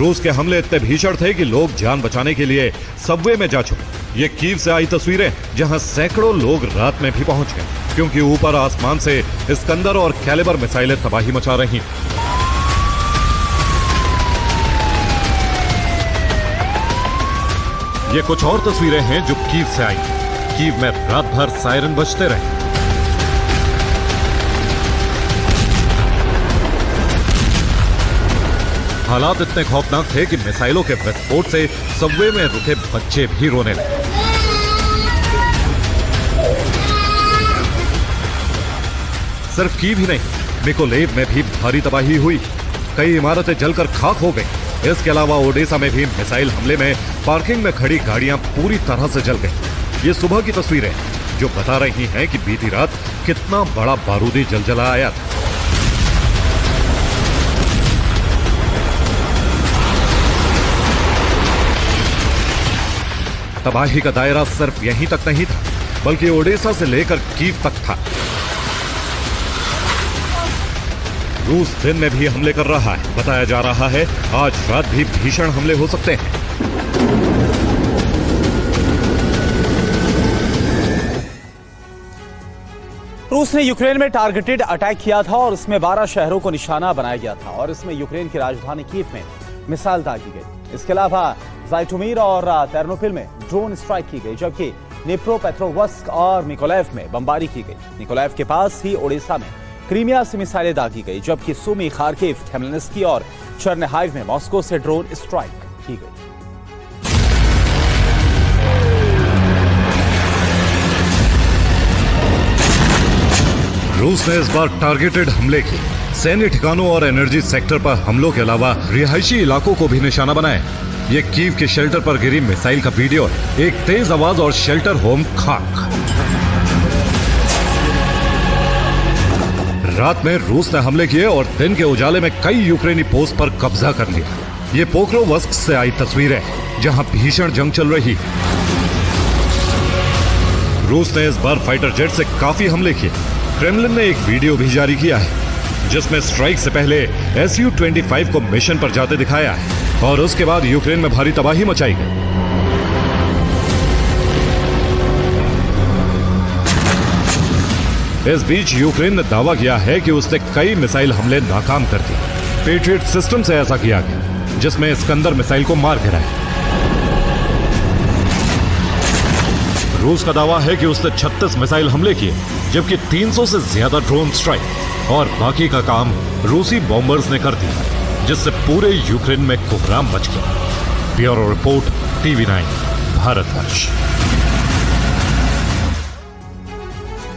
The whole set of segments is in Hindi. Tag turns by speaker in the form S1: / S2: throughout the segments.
S1: रूस के हमले इतने भीषण थे कि लोग जान बचाने के लिए सबवे में जा चुके। ये कीव से आई तस्वीरें जहां सैकड़ों लोग रात में भी पहुंच गए, क्योंकि ऊपर आसमान से इस्कंदर और कैलिबर मिसाइलें तबाही मचा रही। ये कुछ और तस्वीरें हैं जो कीव से आई। कीव में रात भर सायरन बजते रहे। हालात इतने खौफनाक थे कि मिसाइलों के विस्फोट से सबवे में रुके बच्चे भी रोने लगे। सिर्फ कीव ही नहीं, मिकोलेव में भी भारी तबाही हुई। कई इमारतें जलकर खाक हो गई। इसके अलावा ओडेसा में भी मिसाइल हमले में पार्किंग में खड़ी गाड़ियां पूरी तरह से जल गई। ये सुबह की तस्वीरें जो बता रही हैं कि बीती रात कितना बड़ा बारूदी जलजला आया था। तबाही का दायरा सिर्फ यहीं तक नहीं था, बल्कि ओडेसा से लेकर कीव तक था। रूस दिन में भी हमले कर रहा है। बताया जा रहा है आज रात भी भीषण हमले हो सकते हैं।
S2: रूस ने यूक्रेन में टारगेटेड अटैक किया था और इसमें 12 शहरों को निशाना बनाया गया था और इसमें यूक्रेन की राजधानी कीव में मिसाइल दागी गई। इसके अलावा ज़ाइटोमीर और तेर्नोपिल में ड्रोन स्ट्राइक की गई, जबकि निप्रोपेट्रोवस्क और मिकोलेव में बमबारी की गई। निकोलेव के पास ही ओडेसा में क्रीमिया से मिसाइलें दागी गई, जबकि सुमी, खार्किव, खेमेल्निस्की और चर्निहाइव में मॉस्को से ड्रोन स्ट्राइक की गई।
S1: रूस ने इस बार टारगेटेड हमले किए। सैन्य ठिकानों और एनर्जी सेक्टर पर हमलों के अलावा रिहायशी इलाकों को भी निशाना बनाया। ये कीव के शेल्टर पर गिरी मिसाइल का वीडियो है। एक तेज आवाज और शेल्टर होम खाक। रात में रूस ने हमले किए और दिन के उजाले में कई यूक्रेनी पोस्ट पर कब्जा कर लिया। ये पोक्रोवस्क से आई तस्वीरें जहां भीषण जंग चल रही। रूस ने इस बार फाइटर जेट से काफी हमले किए। क्रेमलिन ने एक वीडियो भी जारी किया है जिसमें स्ट्राइक से पहले Su-25 को मिशन पर जाते दिखाया है और उसके बाद यूक्रेन में भारी तबाही मचाई गई। इस बीच यूक्रेन ने दावा किया है कि उसने कई मिसाइल हमले नाकाम कर दिए। पेट्रियट सिस्टम से ऐसा किया गया जिसमें इस्कंदर मिसाइल को मार गिराया। रूस का दावा है कि उसने 36 मिसाइल हमले किए, जबकि 300 से ज्यादा ड्रोन स्ट्राइक और बाकी का काम रूसी बॉम्बर्स ने कर दिया, जिससे पूरे यूक्रेन में कोहराम मच गया। Bureau report, TV9 Bharatvarsh.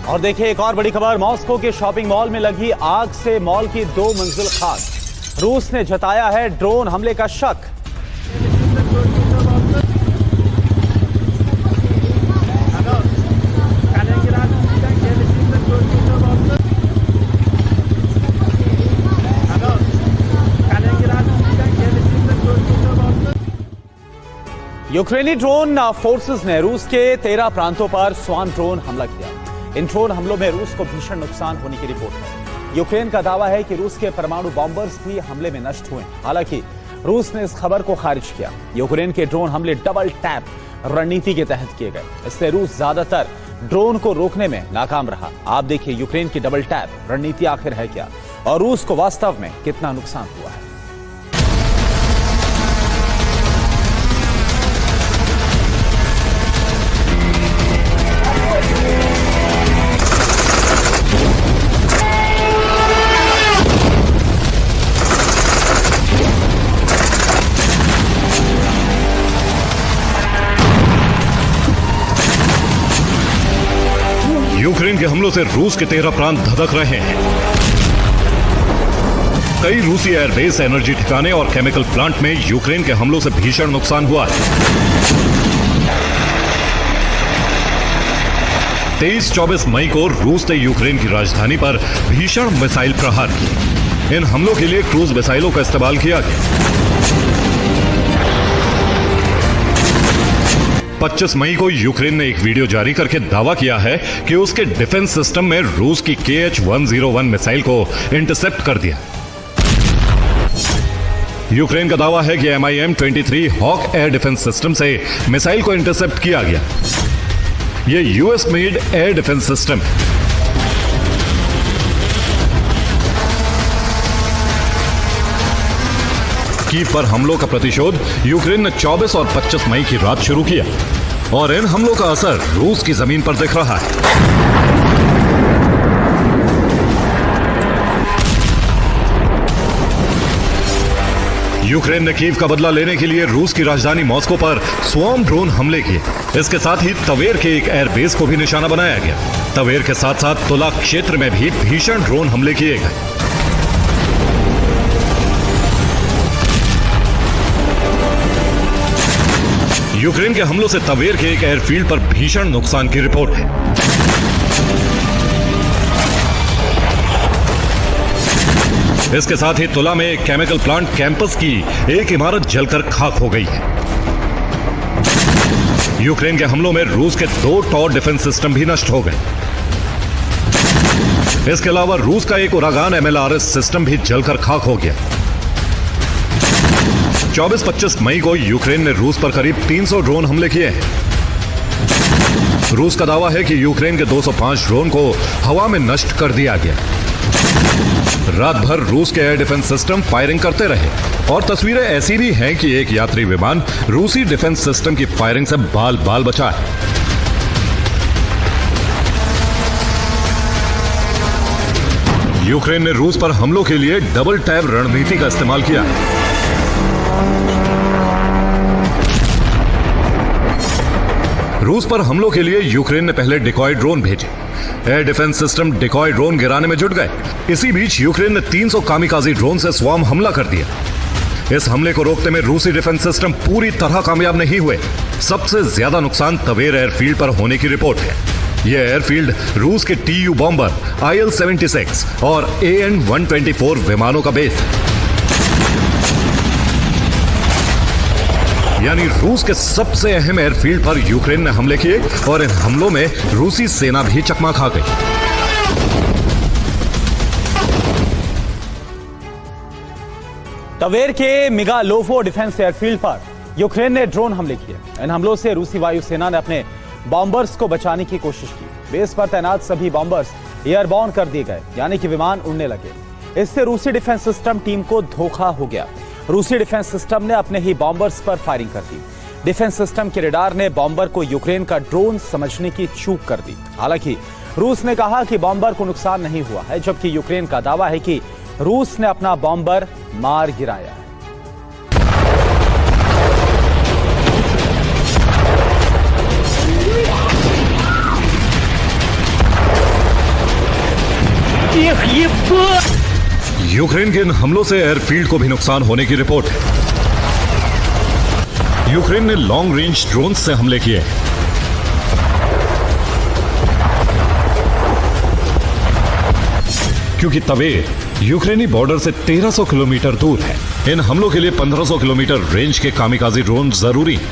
S2: और देखिए एक और बड़ी खबर, मॉस्को के शॉपिंग मॉल में लगी आग से मॉल की 2 मंजिल खाक। रूस ने जताया है ड्रोन हमले का शक। यूक्रेनी ड्रोन फोर्सेस ने रूस के 13 प्रांतों पर स्वान ड्रोन हमला किया। इन ड्रोन हमलों में रूस को भीषण नुकसान होने की रिपोर्ट है। यूक्रेन का दावा है कि रूस के परमाणु बॉम्बर्स भी हमले में नष्ट हुए। हालांकि रूस ने इस खबर को खारिज किया। यूक्रेन के ड्रोन हमले डबल टैप रणनीति के तहत किए गए। इससे रूस ज्यादातर ड्रोन को रोकने में नाकाम रहा। आप देखिए यूक्रेन की डबल टैप रणनीति आखिर है क्या और रूस को वास्तव में कितना नुकसान हुआ है।
S1: यूक्रेन के हमलों से रूस के 13 प्रांत धधक रहे हैं। कई रूसी एयरबेस, एनर्जी ठिकाने और केमिकल प्लांट में यूक्रेन के हमलों से भीषण नुकसान हुआ है। 23-24 मई को रूस ने यूक्रेन की राजधानी पर भीषण मिसाइल प्रहार किए। इन हमलों के लिए क्रूज मिसाइलों का इस्तेमाल किया गया। 25 मई को यूक्रेन ने एक वीडियो जारी करके दावा किया है कि उसके डिफेंस सिस्टम में रूस की KH-101 मिसाइल को इंटरसेप्ट कर दिया। यूक्रेन का दावा है कि MIM-23 Hawk air defence system से मिसाइल को इंटरसेप्ट किया गया। यह US made air defence system है। कीव पर हमलों का प्रतिशोध यूक्रेन ने 24 और 25 मई की रात शुरू किया और इन हमलों का असर रूस की जमीन पर दिख रहा है। यूक्रेन ने कीव का बदला लेने के लिए रूस की राजधानी मॉस्को पर स्वॉर्म ड्रोन हमले किए। इसके साथ ही तवेर के एक एयरबेस को भी निशाना बनाया गया। तवेर के साथ साथ तुला क्षेत्र में भी भीषण ड्रोन हमले किए गए। यूक्रेन के हमलों से तवेर के एक एयरफील्ड पर भीषण नुकसान की रिपोर्ट है। इसके साथ ही तुला में एक केमिकल प्लांट कैंपस की एक इमारत जलकर खाक हो गई है। यूक्रेन के हमलों में रूस के 2 टॉर डिफेंस सिस्टम भी नष्ट हो गए। इसके अलावा रूस का एक उरागान MLRS सिस्टम भी जलकर खाक हो गया। 24-25 मई को यूक्रेन ने रूस पर करीब 300 ड्रोन हमले किए हैं। रूस का दावा है कि यूक्रेन के 205 ड्रोन को हवा में नष्ट कर दिया गया। रात भर रूस के एयर डिफेंस सिस्टम फायरिंग करते रहे और तस्वीरें ऐसी भी हैं कि एक यात्री विमान रूसी डिफेंस सिस्टम की फायरिंग से बाल बाल बचा है। यूक्रेन ने रूस पर हमलों के लिए डबल टैब रणनीति का इस्तेमाल किया। रूस पर हमलों के लिए यूक्रेन ने पहले डिकॉय ड्रोन भेजे। Air defence system decoy drone गिराने में जुट गए। इसी बीच यूक्रेन ने 300 कामिकाजी ड्रोन से स्वॉर्म हमला कर दिया। इस हमले को रोकने में रूसी डिफेंस सिस्टम पूरी तरह कामयाब नहीं हुए। सबसे ज्यादा नुकसान तवेर एयरफील्ड पर होने की रिपोर्ट है। यह एयरफील्ड रूस के TU बॉम्बर IL-76 और AN-124 विमानों का बेस है। यानी रूस के सबसे अहम एयरफील्ड पर यूक्रेन ने हमले किए और इन हमलों में रूसी सेना भी चकमा खा गई।
S2: तवेर के मिगालोवो डिफेंस एयरफील्ड पर यूक्रेन ने ड्रोन हमले किए। इन हमलों से रूसी वायुसेना ने अपने बॉम्बर्स को बचाने की कोशिश की। बेस पर तैनात सभी बॉम्बर्स एयरबॉर्न कर दिए गए, यानी कि विमान उड़ने लगे। इससे रूसी डिफेंस सिस्टम टीम को धोखा हो गया। रूसी डिफेंस सिस्टम ने अपने ही बॉम्बर्स पर फायरिंग कर दी। डिफेंस सिस्टम के रडार ने बॉम्बर को यूक्रेन का ड्रोन समझने की चूक कर दी। हालांकि रूस ने कहा कि बॉम्बर को नुकसान नहीं हुआ है, जबकि यूक्रेन का दावा है कि रूस ने अपना बॉम्बर मार गिराया है।
S1: यूक्रेन के इन हमलों से एयरफील्ड को भी नुकसान होने की रिपोर्ट है। यूक्रेन ने लॉन्ग रेंज ड्रोन से हमले किए। क्योंकि तवेर यूक्रेनी बॉर्डर से 1300 किलोमीटर दूर है, इन हमलों के लिए 1500 किलोमीटर रेंज के कामिकाजी ड्रोन जरूरी हैं।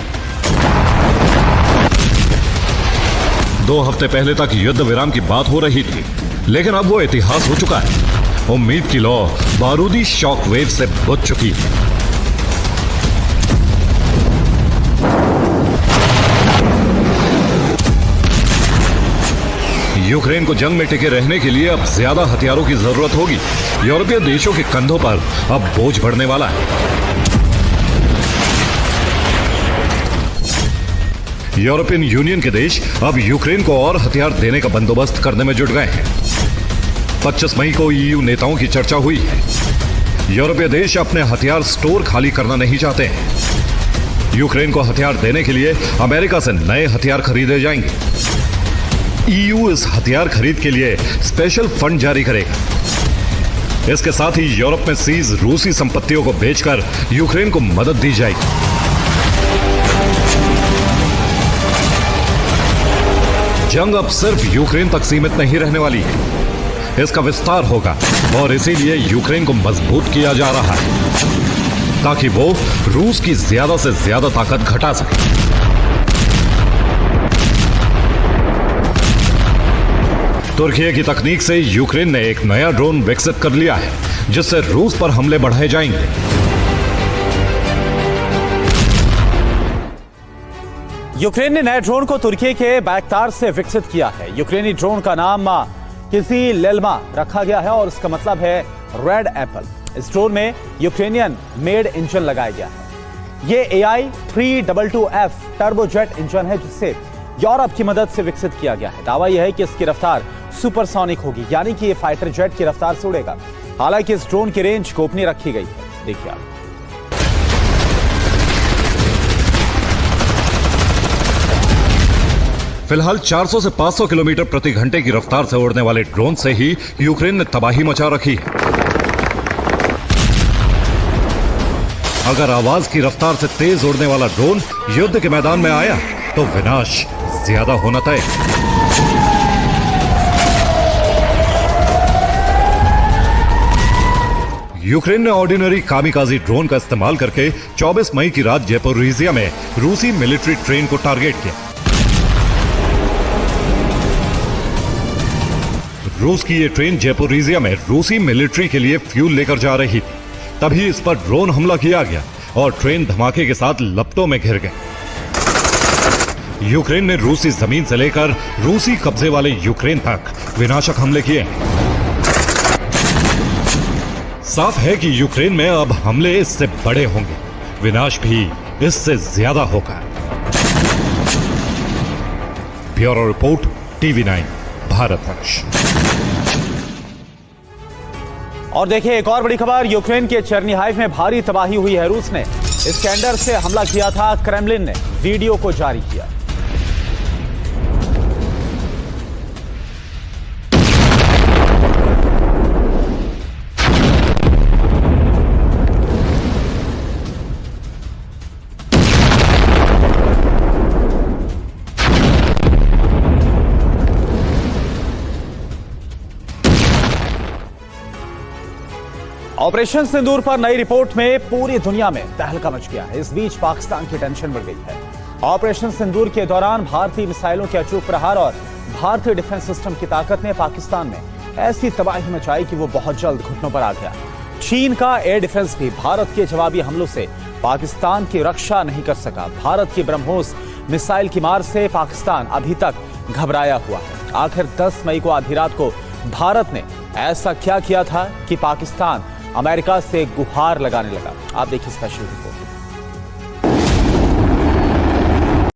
S1: 2 हफ्ते पहले तक युद्ध विराम की बात हो रही थी, लेकिन अब वो इतिहास हो चुका है। उम्मीद की लौ बारूदी शॉक वेव से बुझ चुकी है। यूक्रेन को जंग में टिके रहने के लिए अब ज्यादा हथियारों की जरूरत होगी। यूरोपीय देशों के कंधों पर अब बोझ बढ़ने वाला है। यूरोपियन यूनियन के देश अब यूक्रेन को और हथियार देने का बंदोबस्त करने में जुट गए हैं। 25 मई को EU नेताओं की चर्चा हुई है। यूरोपीय देश अपने हथियार स्टोर खाली करना नहीं चाहते हैं। यूक्रेन को हथियार देने के लिए अमेरिका से नए हथियार खरीदे जाएंगे। EU इस हथियार खरीद के लिए स्पेशल फंड जारी करेगा। इसके साथ ही यूरोप में सीज रूसी संपत्तियों को बेचकर यूक्रेन को मदद दी जाएगी। जंग अब सिर्फ यूक्रेन तक सीमित नहीं रहने वाली है, इसका विस्तार होगा और इसीलिए यूक्रेन को मजबूत किया जा रहा है ताकि वो रूस की ज्यादा से ज्यादा ताकत घटा सके। तुर्की की तकनीक से यूक्रेन ने एक नया ड्रोन विकसित कर लिया है जिससे रूस पर हमले बढ़ाए जाएंगे।
S2: यूक्रेन ने नए ड्रोन को तुर्की के बैक्टार से विकसित किया है। यूक्रेनी ड्रोन का नाम किसी लेल्मा रखा गया है और इसका मतलब है रेड एप्पल। इस ड्रोन में यूक्रेनियन मेड इंजन लगाया गया है। ये AI-322F टर्बोजेट इंजन है जिसे यूरोप की मदद से विकसित किया गया है। दावा यह है कि इसकी रफ्तार सुपरसोनिक होगी, यानी कि ये फाइटर जेट की रफ्तार से उड़ेगा। हालांकि इस ड्रोन की रेंज गोपनीय रखी गई है। देखिए आप।
S1: फिलहाल 400 से 500 किलोमीटर प्रति घंटे की रफ्तार से उड़ने वाले ड्रोन से ही यूक्रेन ने तबाही मचा रखी है। अगर आवाज की रफ्तार से तेज उड़ने वाला ड्रोन युद्ध के मैदान में आया तो विनाश ज्यादा होना तय। यूक्रेन ने ऑर्डिनरी कामिकाजी ड्रोन का इस्तेमाल करके 24 मई की रात ज़ैपोरिज़िया में रूसी मिलिट्री ट्रेन को टारगेट किया। रूस की यह ट्रेन ज़ैपोरिज़िया में रूसी मिलिट्री के लिए फ्यूल लेकर जा रही थी। तभी इस पर ड्रोन हमला किया गया और ट्रेन धमाके के साथ लपटों में घिर गई। यूक्रेन ने रूसी जमीन से लेकर रूसी कब्जे वाले यूक्रेन तक विनाशक हमले किए। साफ है कि यूक्रेन में अब हमले इससे बड़े होंगे, विनाश भी इससे ज्यादा होगा। Bureau report, TV9 Bharatvarsh.
S2: और देखिए एक और बड़ी खबर, यूक्रेन के चेर्निहाइव में भारी तबाही हुई है। रूस ने इस्कैंडर से हमला किया था, क्रेमलिन ने वीडियो को जारी किया। ऑपरेशन सिंदूर पर नई रिपोर्ट में पूरी दुनिया में तहलका मच गया है। इस बीच पाकिस्तान की टेंशन बढ़ गई है। ऑपरेशन सिंदूर के दौरान भारतीय मिसाइलों के अचूक प्रहार और भारतीय डिफेंस सिस्टम की ताकत ने पाकिस्तान में ऐसी तबाही मचाई कि वो बहुत जल्द घुटनों पर आ गया। चीन का एयर डिफेंस भी भारत के जवाबी हमलों से पाकिस्तान की रक्षा नहीं कर सका। भारत की ब्रह्मोस मिसाइल की मार से पाकिस्तान अभी तक घबराया हुआ है। आखिर 10 मई को आधी रात को भारत ने ऐसा क्या किया था कि पाकिस्तान अमेरिका से गुहार लगाने लगा। आप देखिए स्पेशल रिपोर्ट।